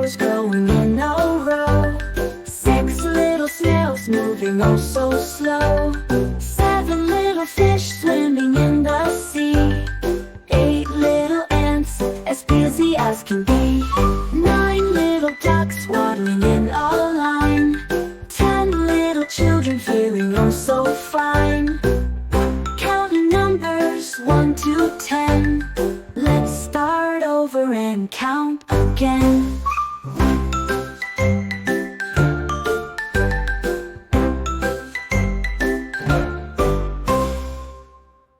flowers growing in a row. 6 little snails moving oh so slow. 7 little fish swimming in the sea. 8 little ants as busy as can be. 9 little ducks waddling in a line. 10 little children feeling oh so fine. Counting numbers 1 to 10. Let's start over and count again.